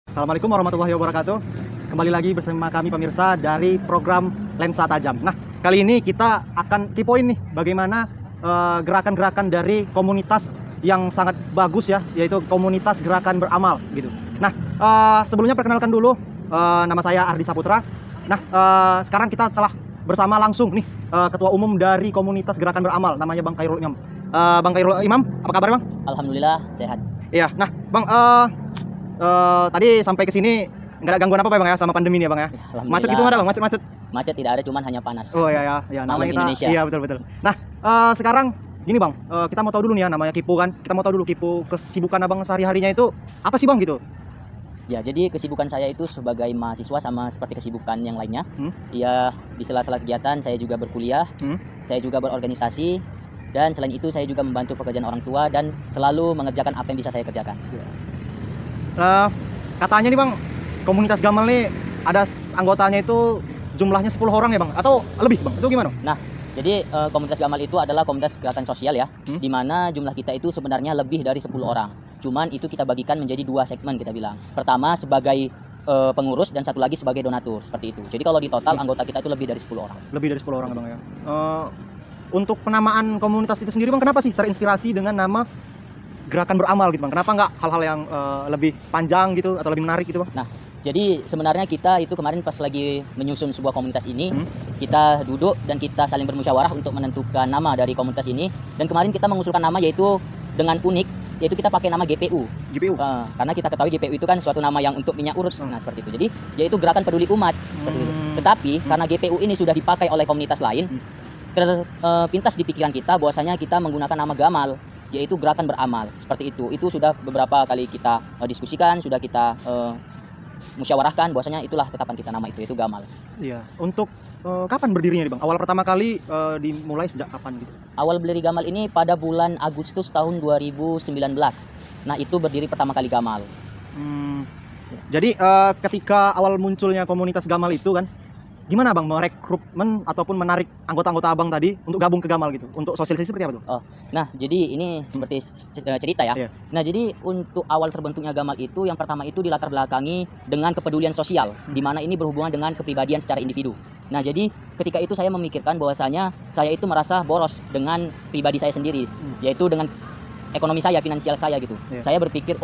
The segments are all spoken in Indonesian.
Assalamualaikum warahmatullahi wabarakatuh. Kembali lagi bersama kami pemirsa dari program Lensa Tajam. Nah, kali ini kita akan kipoin nih bagaimana gerakan-gerakan dari komunitas yang sangat bagus ya, yaitu komunitas gerakan beramal gitu. Nah, sebelumnya perkenalkan dulu, nama saya Ardi Saputra. Nah, sekarang kita telah bersama langsung nih Ketua Umum dari komunitas gerakan beramal, namanya Bang Khairul Imam. Bang Khairul Imam, apa kabar Bang? Alhamdulillah sehat. Iya, nah Bang, tadi sampai ke sini nggak ada gangguan apa ya Bang ya, sama pandemi ini ya Bang ya? Macet gitu nggak ada Bang? Macet-macet? Macet tidak ada, cuman hanya panas. Oh ya, namanya kita. Indonesia. Iya betul. Nah, sekarang gini Bang, kita mau tahu dulu nih ya, namanya Kipu kan. Kita mau tahu dulu Kipu, kesibukan Abang sehari-harinya itu apa sih Bang gitu? Ya, jadi kesibukan saya itu sebagai mahasiswa sama seperti kesibukan yang lainnya. Ya, di sela-sela kegiatan saya juga berkuliah, saya juga berorganisasi, dan selain itu saya juga membantu pekerjaan orang tua dan selalu mengerjakan apa yang bisa saya kerjakan. Katanya nih Bang, komunitas Gamal nih ada anggotanya itu jumlahnya 10 orang ya Bang? Atau lebih Bang? Itu gimana? Nah, jadi komunitas Gamal itu adalah komunitas gerakan sosial ya, di mana jumlah kita itu sebenarnya lebih dari 10 orang. Cuman itu kita bagikan menjadi 2 segmen kita bilang. Pertama sebagai pengurus dan satu lagi sebagai donatur, seperti itu. Jadi kalau di total anggota kita itu lebih dari 10 orang. Lebih dari 10 orang Bang ya. Untuk penamaan komunitas itu sendiri Bang, kenapa sih terinspirasi dengan nama gerakan beramal gitu Bang? Kenapa nggak hal-hal yang lebih panjang gitu atau lebih menarik gitu Bang? Nah, jadi sebenarnya kita itu kemarin pas lagi menyusun sebuah komunitas ini, kita duduk dan kita saling bermusyawarah untuk menentukan nama dari komunitas ini. Dan kemarin kita mengusulkan nama yaitu dengan unik, yaitu kita pakai nama GPU. Karena kita ketahui GPU itu kan suatu nama yang untuk minyak urut. Nah, seperti itu. Jadi yaitu gerakan peduli umat seperti itu. Tetapi karena GPU ini sudah dipakai oleh komunitas lain, terpintas di pikiran kita bahwasanya kita menggunakan nama Gamal, yaitu gerakan beramal, seperti itu. Itu sudah beberapa kali kita diskusikan, sudah kita musyawarahkan bahwasanya itulah tetapan kita nama itu, yaitu Gamal. Iya. Untuk kapan berdirinya nih Bang? Awal pertama kali dimulai sejak kapan gitu? Awal berdiri Gamal ini pada bulan Agustus tahun 2019. Nah, itu berdiri pertama kali Gamal. Jadi ketika awal munculnya komunitas Gamal itu kan, gimana Bang merekrutmen ataupun menarik anggota-anggota Abang tadi untuk gabung ke Gamal gitu? Untuk sosialisasi seperti apa tuh? Nah, jadi ini seperti cerita ya. Yeah. Nah, jadi untuk awal terbentuknya Gamal itu, yang pertama itu dilatar belakangi dengan kepedulian sosial, di mana ini berhubungan dengan kepribadian secara individu. Nah, jadi ketika itu saya memikirkan bahwasanya saya itu merasa boros dengan pribadi saya sendiri, yaitu dengan ekonomi saya, finansial saya gitu. Yeah. Saya berpikir,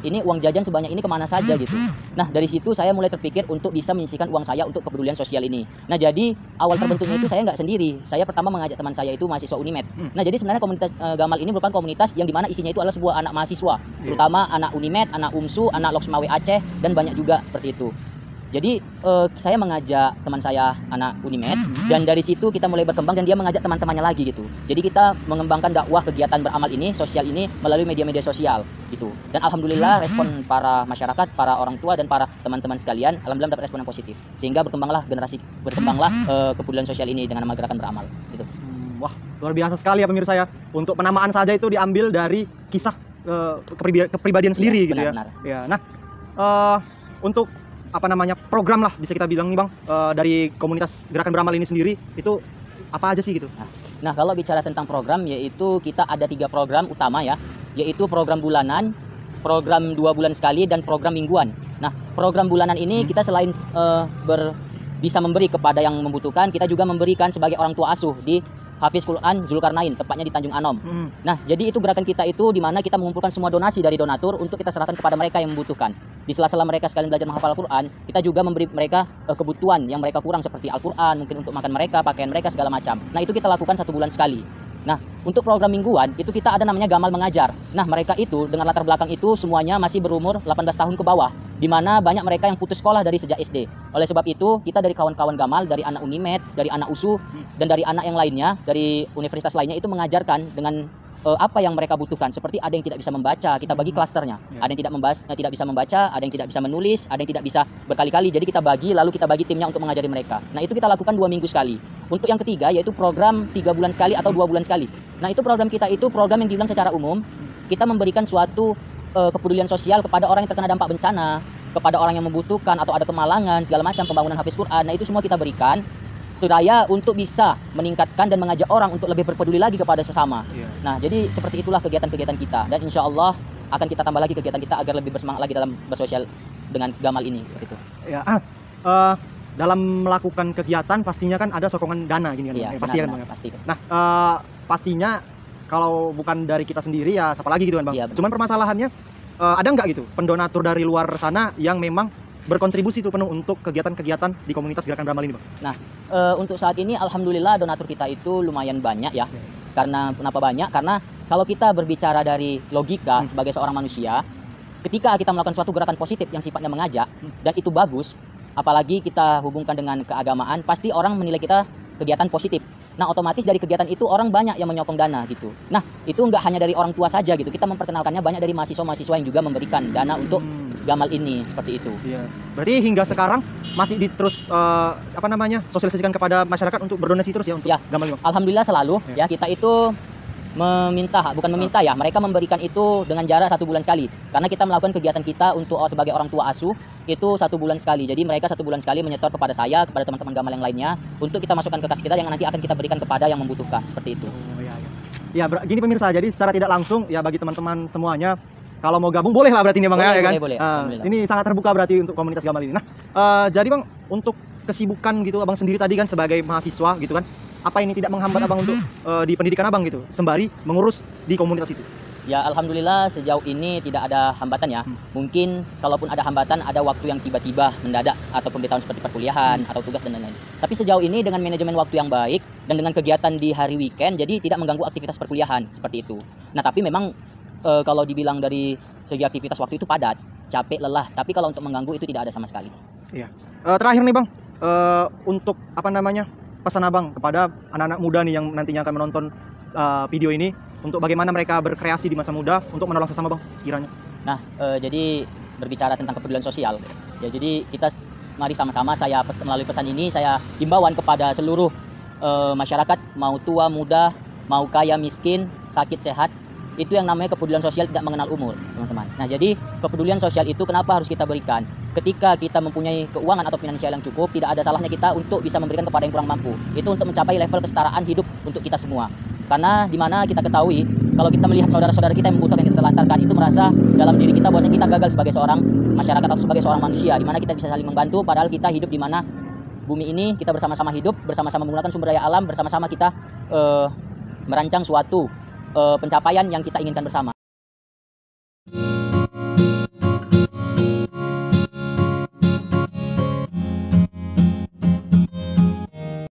ini uang jajan sebanyak ini kemana saja gitu. Nah, dari situ saya mulai terpikir untuk bisa menyisihkan uang saya untuk kepedulian sosial ini. Nah, jadi awal terbentuknya itu saya nggak sendiri. Saya pertama mengajak teman saya itu mahasiswa Unimed. Nah, jadi sebenarnya komunitas Gamal ini merupakan komunitas yang dimana isinya itu adalah sebuah anak mahasiswa, terutama anak Unimed, anak UMSU, anak Loksmawe Aceh, dan banyak juga seperti itu. Jadi saya mengajak teman saya anak Unimed, dan dari situ kita mulai berkembang dan dia mengajak teman-temannya lagi gitu. Jadi kita mengembangkan dakwah kegiatan beramal ini, sosial ini melalui media-media sosial gitu. Dan alhamdulillah respon para masyarakat, para orang tua dan para teman-teman sekalian alhamdulillah dapat respon yang positif. Sehingga berkembanglah kepedulian sosial ini dengan nama gerakan beramal gitu. Wah, luar biasa sekali ya pemirsa ya. Untuk penamaan saja itu diambil dari kisah kepribadian sendiri gitu ya. Ya. Nah, untuk program lah bisa kita bilang nih Bang, dari komunitas gerakan beramal ini sendiri itu apa aja sih gitu? Nah, kalau bicara tentang program, yaitu kita ada 3 program utama ya, yaitu program bulanan, program 2 bulan sekali, dan program mingguan. Nah, program bulanan ini kita selain bisa memberi kepada yang membutuhkan, kita juga memberikan sebagai orang tua asuh di Hafiz Quran Zulkarnain, tepatnya di Tanjung Anom. Nah, jadi itu gerakan kita itu di mana kita mengumpulkan semua donasi dari donatur untuk kita serahkan kepada mereka yang membutuhkan. Di sela-sela mereka sekalian belajar menghafal Al-Quran, kita juga memberi mereka kebutuhan yang mereka kurang seperti Al-Quran, mungkin untuk makan mereka, pakaian mereka, segala macam. Nah, itu kita lakukan 1 bulan sekali. Nah, untuk program mingguan itu kita ada namanya Gamal Mengajar. Nah, mereka itu dengan latar belakang itu semuanya masih berumur 18 tahun ke bawah, di mana banyak mereka yang putus sekolah dari sejak SD. Oleh sebab itu, kita dari kawan-kawan Gamal, dari anak Unimed, dari anak USU, dan dari anak yang lainnya, dari universitas lainnya itu mengajarkan dengan apa yang mereka butuhkan. Seperti ada yang tidak bisa membaca, kita bagi klasternya. Ada yang tidak bisa membaca, ada yang tidak bisa menulis, ada yang tidak bisa berkali-kali. Jadi kita bagi, lalu kita bagi timnya untuk mengajari mereka. Nah, itu kita lakukan 2 minggu sekali. Untuk yang ketiga yaitu program 3 bulan sekali atau 2 bulan sekali. Nah, itu program kita itu program yang dibilang secara umum kita memberikan suatu kepedulian sosial kepada orang yang terkena dampak bencana, kepada orang yang membutuhkan atau ada kemalangan segala macam, pembangunan Hafiz Quran. Nah, itu semua kita berikan supaya untuk bisa meningkatkan dan mengajak orang untuk lebih berpeduli lagi kepada sesama. Nah, jadi seperti itulah kegiatan-kegiatan kita, dan insya Allah akan kita tambah lagi kegiatan kita agar lebih bersemangat lagi dalam bersosial dengan Gamal ini seperti itu. Ya, dalam melakukan kegiatan pastinya kan ada sokongan dana gini kan. Iya, Pasti kan benar, Bang. pasti. Nah, pastinya kalau bukan dari kita sendiri ya siapa lagi gitu kan Bang. Iya, benar. Cuman permasalahannya ada nggak gitu pendonatur dari luar sana yang memang berkontribusi tuh penuh untuk kegiatan-kegiatan di komunitas Gerakan Beramal ini Bang? Untuk saat ini alhamdulillah donatur kita itu lumayan banyak ya. Iya. Karena kenapa banyak? Karena kalau kita berbicara dari logika sebagai seorang manusia, ketika kita melakukan suatu gerakan positif yang sifatnya mengajak dan itu bagus, apalagi kita hubungkan dengan keagamaan, pasti orang menilai kita kegiatan positif. Nah, otomatis dari kegiatan itu orang banyak yang menyokong dana gitu. Nah, itu nggak hanya dari orang tua saja gitu. Kita memperkenalkannya banyak dari mahasiswa-mahasiswa yang juga memberikan dana untuk Gamal ini seperti itu. Iya. Berarti hingga sekarang masih terus sosialisasikan kepada masyarakat untuk berdonasi terus ya untuk Ya. Gamal ini Bang? Alhamdulillah selalu ya kita itu bukan meminta ya, mereka memberikan itu dengan jarak 1 bulan sekali, karena kita melakukan kegiatan kita untuk sebagai orang tua asuh itu 1 bulan sekali. Jadi mereka 1 bulan sekali menyetor kepada saya, kepada teman-teman Gamal yang lainnya untuk kita masukkan ke kas kita yang nanti akan kita berikan kepada yang membutuhkan seperti itu. Oh, iya, iya. Ya, gini pemirsa, jadi secara tidak langsung ya bagi teman-teman semuanya kalau mau gabung boleh lah berarti ini Bang, ya kan? Boleh, alhamdulillah. Ini sangat terbuka berarti untuk komunitas Gamal ini. Nah, jadi Bang, untuk kesibukan gitu Abang sendiri tadi kan sebagai mahasiswa gitu kan, apa ini tidak menghambat Abang untuk di pendidikan Abang gitu sembari mengurus di komunitas itu? Ya alhamdulillah sejauh ini tidak ada hambatan ya. Mungkin kalaupun ada hambatan ada waktu yang tiba-tiba mendadak atau pemberitahuan seperti perkuliahan atau tugas dan lain-lain. Tapi sejauh ini dengan manajemen waktu yang baik dan dengan kegiatan di hari weekend jadi tidak mengganggu aktivitas perkuliahan seperti itu. Nah, tapi memang kalau dibilang dari segi aktivitas waktu itu padat, capek, lelah, tapi kalau untuk mengganggu itu tidak ada sama sekali. Iya. Terakhir nih Bang, untuk pesan Abang kepada anak-anak muda nih yang nantinya akan menonton video ini untuk bagaimana mereka berkreasi di masa muda untuk menolong sesama Bang sekiranya. Nah, jadi berbicara tentang kepedulian sosial. Ya, jadi kita mari sama-sama melalui pesan ini saya himbauan kepada seluruh masyarakat, mau tua, muda, mau kaya, miskin, sakit, sehat. Itu yang namanya kepedulian sosial tidak mengenal umur, teman-teman. Nah, jadi kepedulian sosial itu kenapa harus kita berikan? Ketika kita mempunyai keuangan atau finansial yang cukup, tidak ada salahnya kita untuk bisa memberikan kepada yang kurang mampu. Itu untuk mencapai level kesetaraan hidup untuk kita semua. Karena dimana kita ketahui, kalau kita melihat saudara-saudara kita yang membutuhkan yang kita lantarkan, itu merasa dalam diri kita bahwa kita gagal sebagai seorang masyarakat atau sebagai seorang manusia. Dimana kita bisa saling membantu, padahal kita hidup di mana bumi ini kita bersama-sama hidup, bersama-sama menggunakan sumber daya alam, bersama-sama kita merancang suatu pencapaian yang kita inginkan bersama.